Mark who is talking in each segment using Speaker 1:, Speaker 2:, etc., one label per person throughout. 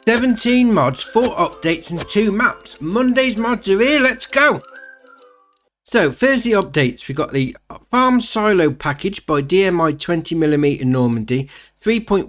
Speaker 1: 17 mods, 4 updates and 2 maps. Monday's mods are here, let's go! So, first the updates. We've got the Farm Silo package by DMI 20mm Normandy, 3.15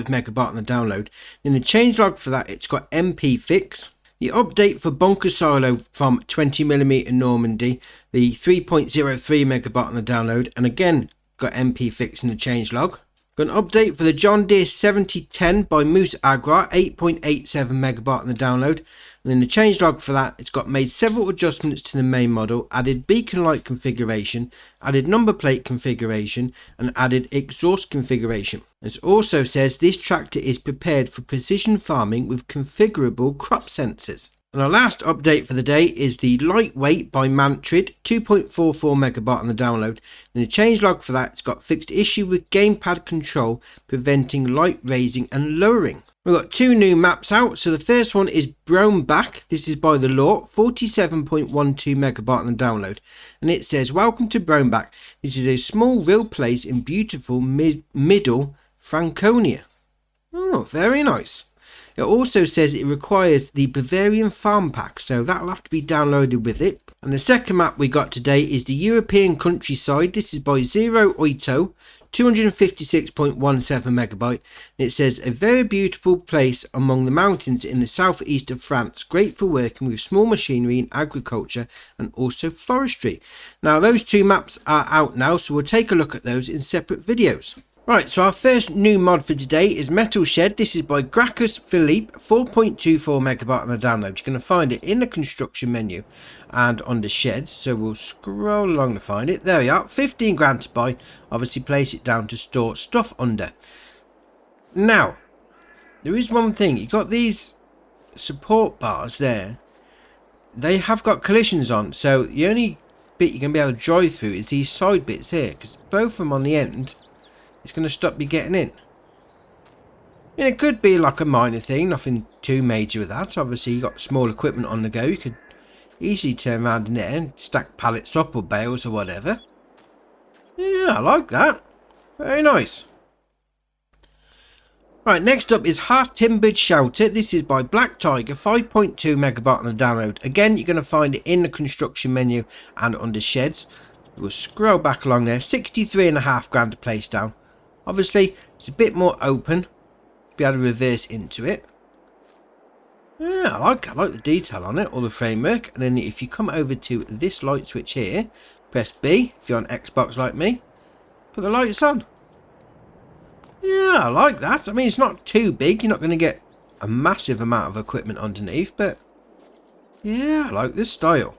Speaker 1: megabyte on the download. In the changelog for that, it's got MP fix. The update for Bunker Silo from 20mm Normandy, the 3.03 megabyte on the download, and again got MP fix in the changelog. Got an update for the John Deere 7010 by Moose Agra, 8.87 megabyte on the download. And in the changelog for that, it's got made several adjustments to the main model, added beacon light configuration, added number plate configuration, and added exhaust configuration. It also says this tractor is prepared for precision farming with configurable crop sensors. And our last update for the day is the Lightweight by Mantrid, 2.44 megabyte on the download. In the changelog for that, it's got fixed issue with gamepad control, preventing light raising and lowering. We've got 2 new maps out. So the first one is Brownback. This is by the Law, 47.12 megabyte on the download. And it says, welcome to Brownback. This is a small real place in beautiful middle Franconia. Oh, very nice. It also says it requires the Bavarian Farm Pack, so that'll have to be downloaded with it. And the second map we got today is the European Countryside. This is by Zero Oito, 256.17 megabyte. It says a very beautiful place among the mountains in the southeast of France, great for working with small machinery in agriculture and also forestry. Now those 2 maps are out now, so we'll take a look at those in separate videos. Right, so our first new mod for today is Metal Shed. This is by Gracchus Philippe, 4.24 megabyte on the download. You're going to find it in the construction menu and under sheds. So we'll scroll along to find it. There we are, 15 grand to buy. Obviously place it down to store stuff under. Now, there is one thing. You've got these support bars there. They have got collisions on. So the only bit you're going to be able to drive through is these side bits here, because both of them on the end, it's going to stop you getting in. I mean, it could be like a minor thing, nothing too major with that. Obviously, you've got small equipment on the go. You could easily turn around in there and stack pallets up or bales or whatever. Yeah, I like that. Very nice. Right, next up is Half Timbered Shelter. This is by Black Tiger, 5.2 megabyte on the download. Again, you're going to find it in the construction menu and under sheds. We'll scroll back along there. 63.5 grand to place down. Obviously, it's a bit more open. Be able to reverse into it. Yeah, I like the detail on it, or the framework. And then if you come over to this light switch here, press B if you're on Xbox like me. Put the lights on. Yeah, I like that. I mean, it's not too big. You're not going to get a massive amount of equipment underneath, but yeah, I like this style.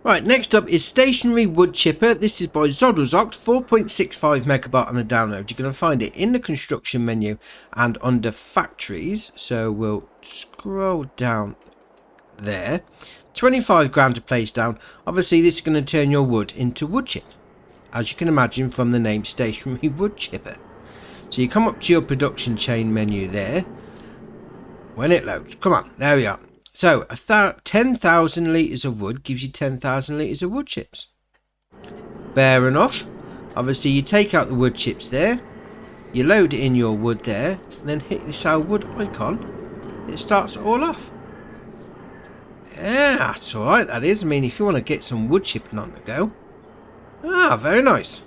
Speaker 1: Right, next up is Stationary Wood Chipper. This is by Zodelzocht, 4.65 megabyte on the download. You're going to find it in the construction menu and under factories. So we'll scroll down there. 25 grand to place down. Obviously, this is going to turn your wood into wood chip, as you can imagine from the name Stationary Wood Chipper. So you come up to your production chain menu there. When it loads, come on, there we are. So, 10,000 litres of wood gives you 10,000 litres of wood chips. Fair enough. Obviously, you take out the wood chips there. You load it in your wood there. And then hit the sell wood icon. It starts it all off. Yeah, that's alright, that is. I mean, if you want to get some wood chipping on the go. Ah, very nice.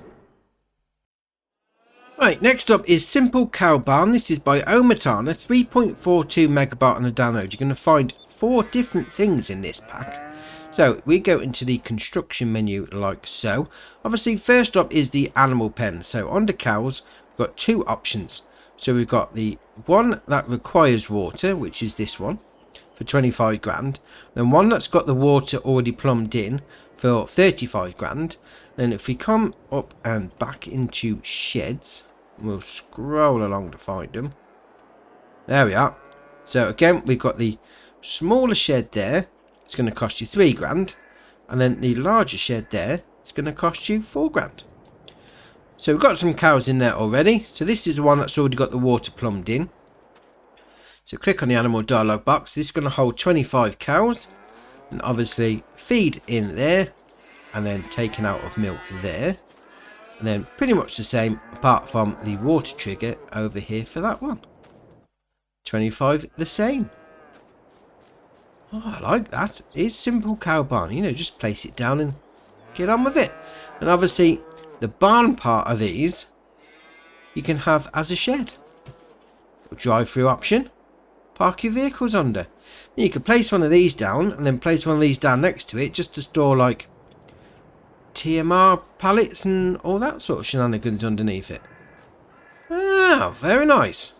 Speaker 1: Right, next up is Simple Cow Barn. This is by Omatana, 3.42 megabyte on the download. You're going to find 4 different things in this pack. So we go into the construction menu like so. Obviously, first up is the animal pen. So under cows, we've got 2 options. So we've got the one that requires water, which is this one, for 25 grand. Then one that's got the water already plumbed in for 35 grand. Then if we come up and back into sheds, we'll scroll along to find them. There we are. So again, we've got the smaller shed there. It's going to cost you 3 grand. And then the larger shed there, it's going to cost you 4 grand. So we've got some cows in there already. So this is the one that's already got the water plumbed in. So click on the animal dialog box. This is going to hold 25 cows. And obviously feed in there. And then taken out of milk there. And then pretty much the same apart from the water trigger over here for that one. 25 the same. Oh, I like that. It's simple cow barn. You know, just place it down and get on with it. And obviously, the barn part of these, you can have as a shed. Drive-through option. Park your vehicles under. You could place one of these down and then place one of these down next to it just to store like TMR pallets and all that sort of shenanigans underneath it. Ah, very nice.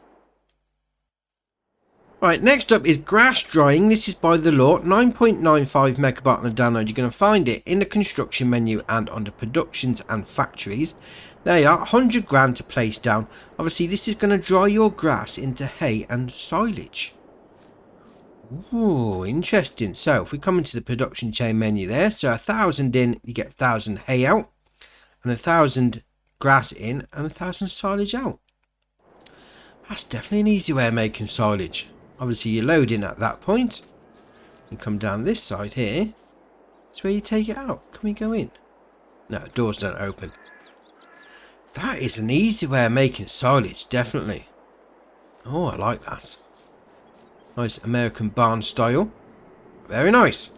Speaker 1: Right, next up is grass drying. This is by the law, 9.95 megabyte on the download. You're going to find it in the construction menu and under productions and factories. They are 100 grand to place down. Obviously, this is going to dry your grass into hay and silage. Ooh, interesting. So, if we come into the production chain menu there, so 1,000 in, you get 1,000 hay out, and 1,000 grass in, and 1,000 silage out. That's definitely an easy way of making silage. Obviously, you load in at that point. You come down this side here. That's where you take it out. Can we go in? No, doors don't open. That is an easy way of making silage, definitely. Oh, I like that. Nice American barn style. Very nice.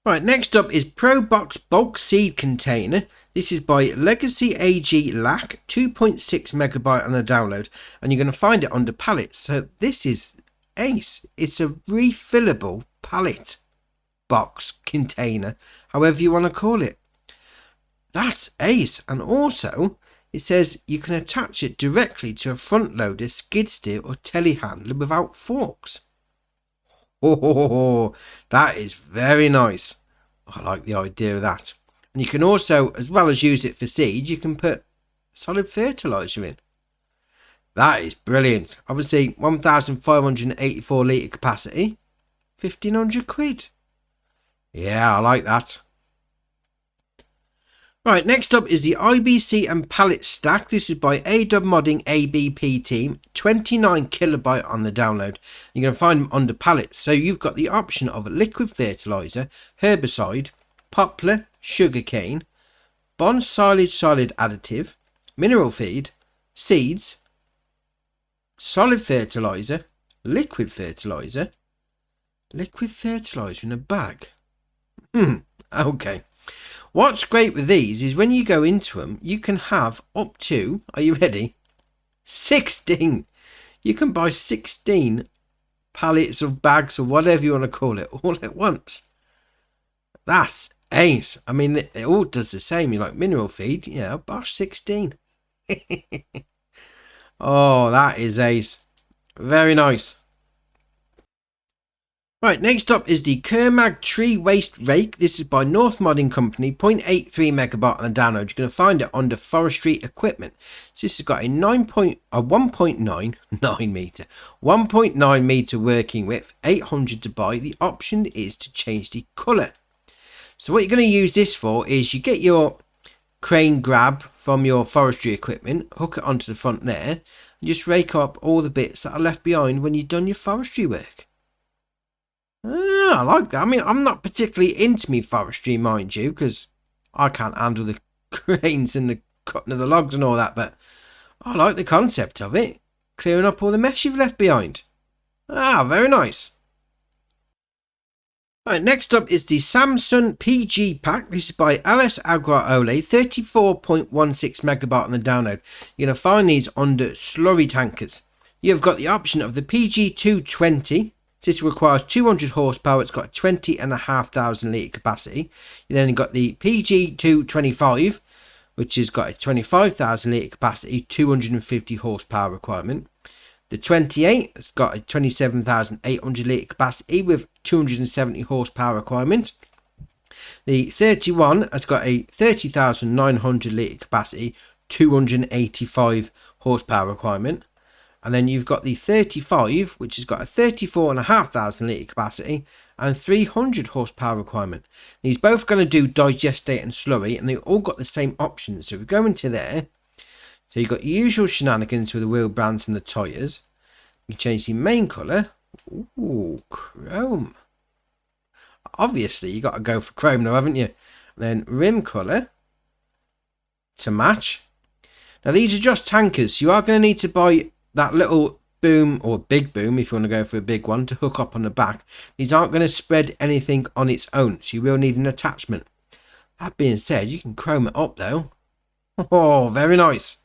Speaker 1: Right, next up is Pro Box Bulk Seed Container. This is by Legacy AG LAC, 2.6 megabyte on the download, and you're going to find it under pallets. So this is ace. It's a refillable pallet box container, however you want to call it. That's ace. And also, it says you can attach it directly to a front loader, skid steer or telehandler without forks. Oh, that is very nice. I like the idea of that. And you can also, as well as use it for seed, you can put solid fertilizer in. That is brilliant. Obviously, 1,584 litre capacity, 1,500 quid. Yeah, I like that. Right, next up is the IBC and pallet stack. This is by AW Modding ABP team, 29 kilobyte on the download. You're going to find them under pallets. So you've got the option of liquid fertilizer, herbicide, poplar, sugarcane, bond silage solid additive, mineral feed, seeds, solid fertilizer, liquid fertilizer in a bag. Okay. What's great with these is when you go into them, you can have up to, are you ready? 16. You can buy 16 pallets or bags or whatever you want to call it all at once. That's ace. I mean, it all does the same. You like mineral feed, yeah, bosh, 16. Oh, that is ace. Very nice. Right, next up is the Kermag Tree Waste Rake. This is by North Modding Company, 0.83 megabyte on the download. You're going to find it under forestry equipment. So this has got a 1.9 meter working width, 800 to buy. The option is to change the colour. So what you're going to use this for is you get your crane grab from your forestry equipment, hook it onto the front there, and just rake up all the bits that are left behind when you've done your forestry work. I like that. I mean, I'm not particularly into me forestry, mind you, because I can't handle the cranes and the cutting of the logs and all that, but I like the concept of it. Clearing up all the mess you've left behind. Ah, very nice. Right, next up is the Samsung PG pack. This is by Alice Agraole, 34.16 megabyte on the download. You're going to find these under slurry tankers. You've got the option of the PG220. This requires 200 horsepower. It's got a 20,500 litre capacity. You then got the PG225, which has got a 25,000 litre capacity, 250 horsepower requirement. The 28 has got a 27,800 litre capacity with 270 horsepower requirement. The 31 has got a 30,900 litre capacity, 285 horsepower requirement. And then you've got the 35, which has got a 34,500 litre capacity and 300 horsepower requirement. These both going to do digestate and slurry, and they've all got the same options. So if we go into there, so you've got your usual shenanigans with the wheel brands and the tyres. You change the main colour. Ooh, chrome. Obviously, you got to go for chrome now, haven't you? Then rim colour to match. Now these are just tankers. So you are going to need to buy that little boom, or big boom if you want to go for a big one, to hook up on the back. These aren't going to spread anything on its own, so you will need an attachment. That being said, you can chrome it up though. Oh, very nice.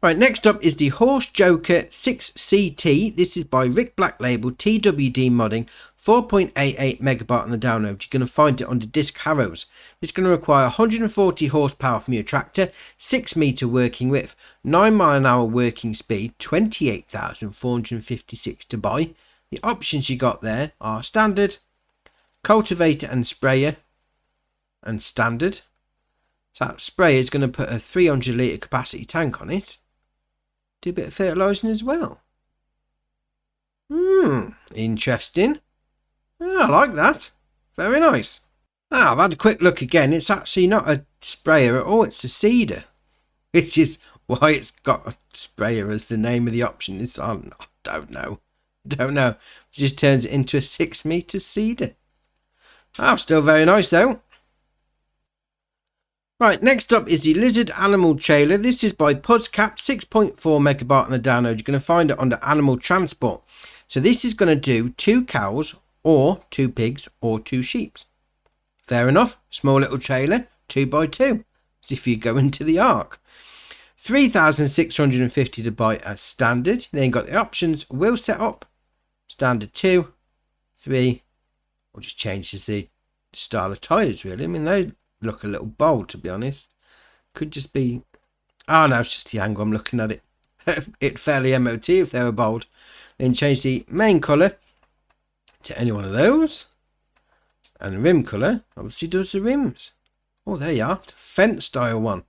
Speaker 1: Right, next up is the Horse Joker 6CT. This is by Rick Black Label, TWD Modding, 4.88 megabyte on the download. You're going to find it under Disc Harrows. It's going to require 140 horsepower from your tractor, 6 meter working width, 9 mile an hour working speed, 28,456 to buy. The options you got there are standard, cultivator and sprayer, and standard. So that sprayer is going to put a 300 litre capacity tank on it. Do a bit of fertilising as well. Interesting. I like that. Very nice. I've had a quick look again. It's actually not a sprayer at all. It's a seeder, which is why it's got a sprayer as the name of the option. I don't know. It just turns it into a 6 metre seeder. Still very nice though. Right, next up is the Lizard Animal Trailer. This is by Puzzcap, 6.4 megabyte on the download. You're going to find it under Animal Transport. So this is going to do 2 cows or 2 pigs or 2 sheep. Fair enough. Small little trailer, 2x2. As if you go into the Ark. 3,650 to buy as standard. Then you've got the options wheel setup, standard 2, 3, or just changes the style of tyres really. I mean, they look a little bold, to be honest. Could just be, no, it's just the angle I'm looking at it. It fairly MOT if they were bold. Then change the main colour to any one of those, and the rim colour obviously does the rims. Oh, there you are, fence style one.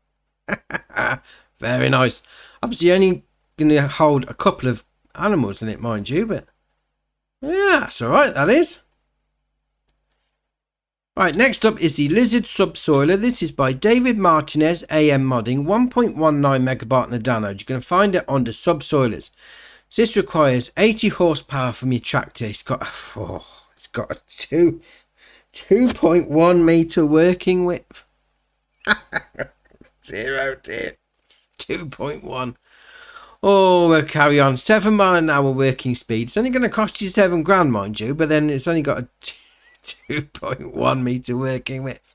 Speaker 1: Very nice. Obviously only going to hold a couple of animals in it, mind you, but yeah, it's alright, that is. Right, next up is the Lizard Subsoiler. This is by David Martinez, AM Modding, 1.19 megabyte on the download. You're going to find it under Subsoilers. So this requires 80 horsepower from your tractor. It's got a 2.1 meter working width. 0 dear. 2.1. Oh, we'll carry on. 7 mile an hour working speed. It's only going to cost you £7,000, mind you, but then it's only got a 2.1 meter working width.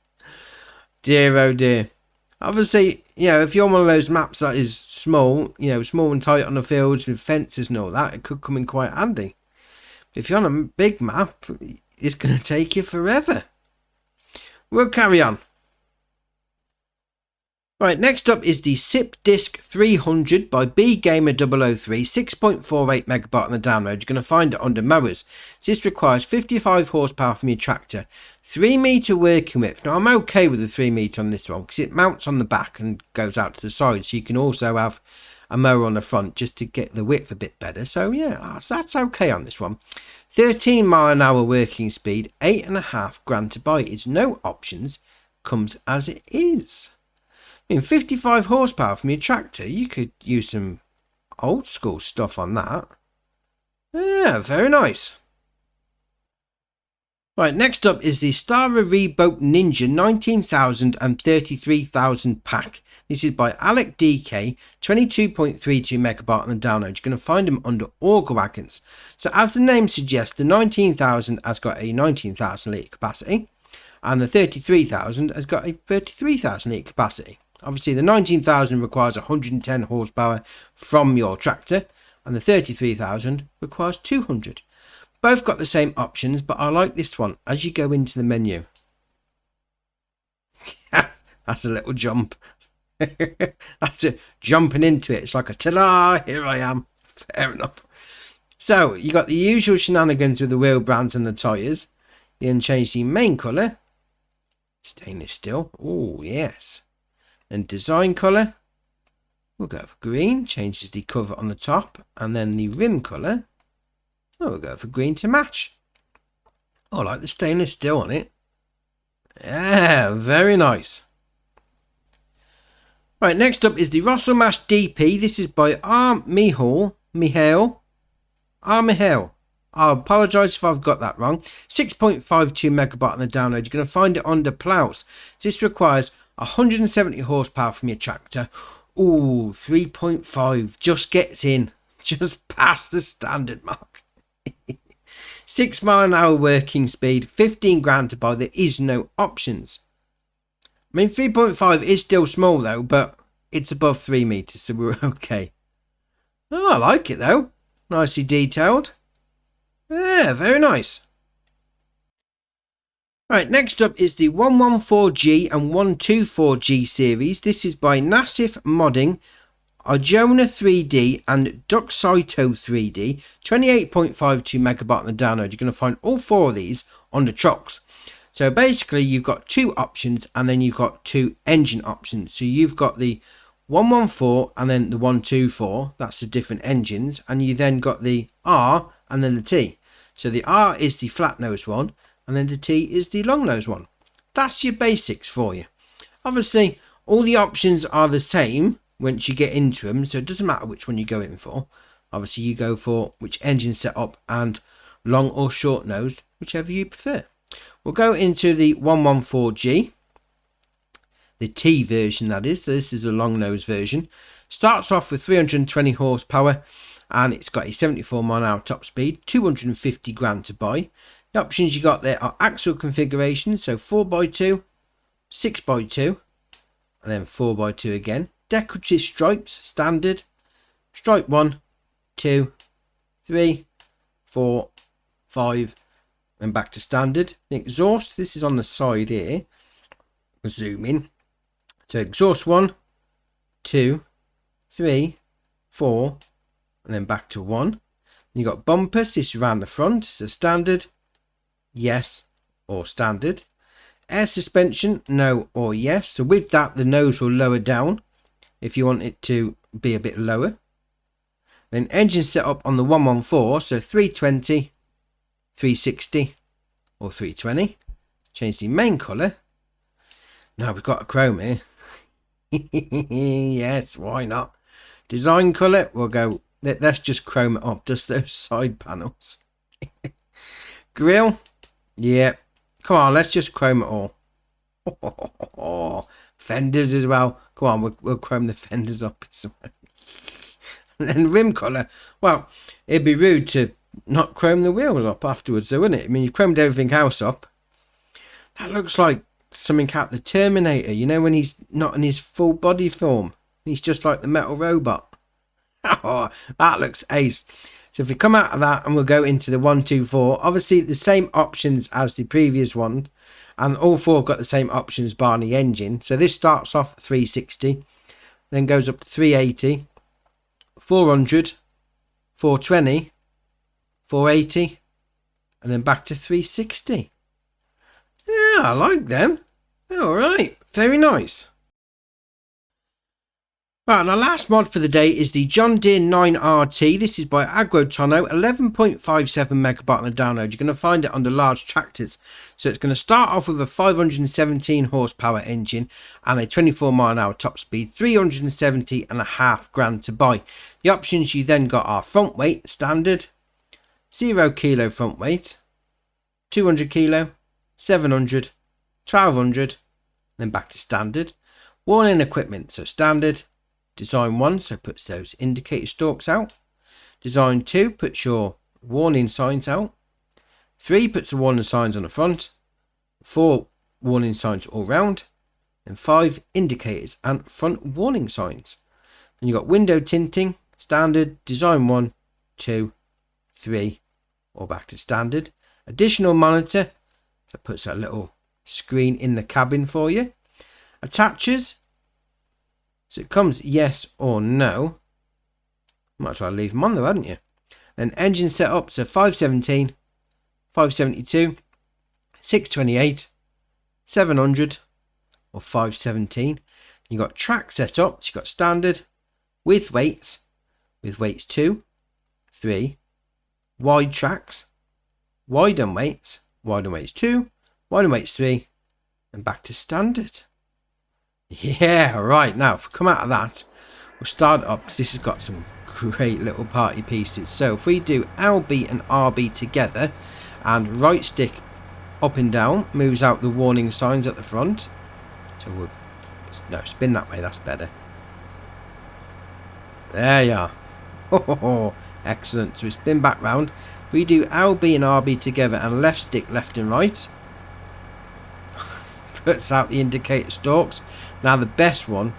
Speaker 1: Dear oh dear. Obviously, if you're one of those maps that is small, small and tight on the fields with fences and all that, it could come in quite handy. If you're on a big map, it's going to take you forever. We'll carry on. Right, next up is the SIP Disc 300 by BGamer003, 6.48 megabyte on the download. You're going to find it under mowers. This requires 55 horsepower from your tractor, 3 meter working width. Now I'm okay with the 3 meter on this one because it mounts on the back and goes out to the side, so you can also have a mower on the front just to get the width a bit better. So yeah, that's okay on this one. 13 mile an hour working speed, £8,500 to buy. It's no options, comes as it is. In 55 horsepower from your tractor, you could use some old school stuff on that. Yeah, very nice. Right, next up is the Stara Reboat Ninja 19,000 and 33,000 pack. This is by Alec DK, 22.32 megabyte on the download. You're going to find them under Auger Wagons. So as the name suggests, the 19,000 has got a 19,000 litre capacity, and the 33,000 has got a 33,000 litre capacity. Obviously, the 19,000 requires 110 horsepower from your tractor, and the 33,000 requires 200. Both got the same options, but I like this one as you go into the menu. That's a little jump. That's jumping into it. It's like a ta-da, here I am. Fair enough. So, you got the usual shenanigans with the wheel brands and the tyres. You can change the main colour. Stainless steel. Oh, yes. And design colour, we'll go for green, changes the cover on the top, and then the rim colour, we'll go for green to match. I like the stainless steel on it. Yeah, very nice. Right, next up is the Rosselmash DP. This is by Mihail. I apologise if I've got that wrong. 6.52 megabyte on the download. You're going to find it under plows. This requires 170 horsepower from your tractor. Ooh, 3.5 just gets in. just passed the standard mark. 6 mile an hour working speed, 15 grand to buy. There is no options. I mean, 3.5 is still small though, but it's above 3 meters, so we're okay. Oh, I like it though. Nicely detailed. Yeah, very nice. Right, next up is the 114G and 124G series. This is by Nassif Modding, Arjona 3D and Duxito 3D. 28.52 megabyte on the download. You're going to find all 4 of these on the trucks. So basically you've got 2 options and then you've got 2 engine options. So you've got the 114 and then the 124. That's the different engines. And you then got the R and then the T. So the R is the flat nose one and then the T is the long nose one. That's your basics for you. Obviously all the options are the same once you get into them, so it doesn't matter which one you go in for. Obviously you go for which engine setup and long or short nosed, whichever you prefer. We'll go into the 114G, the T version that is. So this is a long nose version. Starts off with 320 horsepower and it's got a 74 mile an hour top speed, 250 grand to buy. The options you got there are axle configuration, so 4x2, 6x2 and then 4x2 again. Decorative stripes, standard, stripe 1, 2, 3, 4, 5 and back to standard. The exhaust, this is on the side here. We'll zoom in. So exhaust 1, 2, 3, 4 and then back to 1. You got bumpers, this is around the front, so standard, yes or standard. Air suspension, no or yes. So with that the nose will lower down if you want it to be a bit lower. Then engine setup on the 114, so 320, 360 or 320. Change the main colour. Now we've got a chrome here. Yes, why not? Design colour, we'll go, let's just chrome it up, just those side panels. Grille, yeah, come on, let's just chrome it all. Fenders as well, come on, we'll chrome the fenders up. And then rim colour, well, it'd be rude to not chrome the wheels up afterwards though, wouldn't it? I mean, you've chromed everything else up. That looks like something out the Terminator, you know, when he's not in his full body form. He's just like the metal robot. Oh, that looks ace. So if we come out of that and we'll go into the 124, obviously the same options as the previous one, and all 4 got the same options bar the engine. So this starts off 360, then goes up to 380, 400, 420, 480 and then back to 360. Yeah, I like them. Alright, very nice. Right, and our last mod for the day is the John Deere 9RT. This is by Agrotono, 11.57 megabyte on the download. You're going to find it under large tractors. So it's going to start off with a 517 horsepower engine and a 24 mile an hour top speed, 370.5 grand to buy. The options you then got are front weight, standard, 0 kilo front weight, 200 kilo, 700, 1200, then back to standard. Warning equipment, so standard. Design 1, so puts those indicator stalks out. Design 2 puts your warning signs out. 3 puts the warning signs on the front. 4 warning signs all round. And 5 indicators and front warning signs. And you've got window tinting, standard, design 1, 2, 3, or back to standard. Additional monitor, that puts that little screen in the cabin for you. Attachers, so it comes yes or no. Might as well leave them on though, hadn't you? Then engine setup, so 517, 572, 628, 700 or 517. You got track setup, so you got standard with weights 2, 3, wide tracks, wide and weights 2, wide and weights 3, and back to standard. Yeah, right, now if we come out of that, we'll start up because this has got some great little party pieces. So if we do LB and RB together and right stick up and down moves out the warning signs at the front. So we'll spin that way, that's better. There you are. Oh, excellent. So we spin back round. We do LB and RB together and left stick left and right. Puts out the indicator stalks. Now the best one,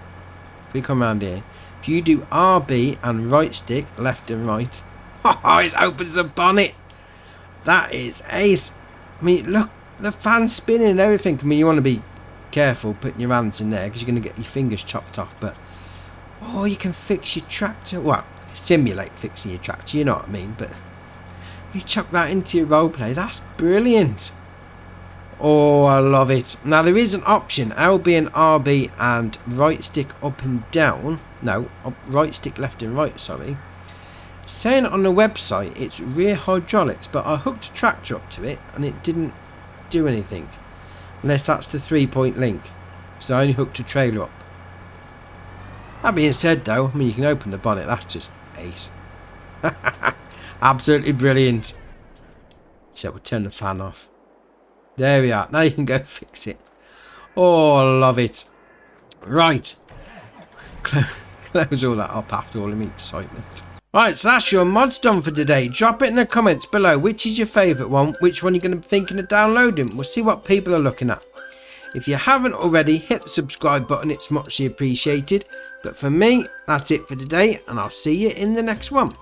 Speaker 1: if we come around here, if you do RB and right stick left and right, oh, it opens the bonnet. That is ace. I mean, look, the fan's spinning and everything. I mean, you want to be careful putting your hands in there because you're going to get your fingers chopped off. But oh, you can fix your tractor. Well, simulate fixing your tractor, you know what I mean. But you chuck that into your roleplay, that's brilliant. Oh, I love it. Now there is an option, LB and RB and right stick up and down. No, right stick left and right, sorry. It's saying on the website it's rear hydraulics, but I hooked a tractor up to it and it didn't do anything. Unless that's the 3-point link. So I only hooked a trailer up. That being said though, I mean, you can open the bonnet, that's just ace. Absolutely brilliant. So we'll turn the fan off. There we are. Now you can go fix it. Oh, I love it. Right. Close all that up after all of my excitement. Right, so that's your mods done for today. Drop it in the comments below. Which is your favourite one? Which one you're going to be thinking of downloading? We'll see what people are looking at. If you haven't already, hit the subscribe button. It's muchly appreciated. But for me, that's it for today. And I'll see you in the next one.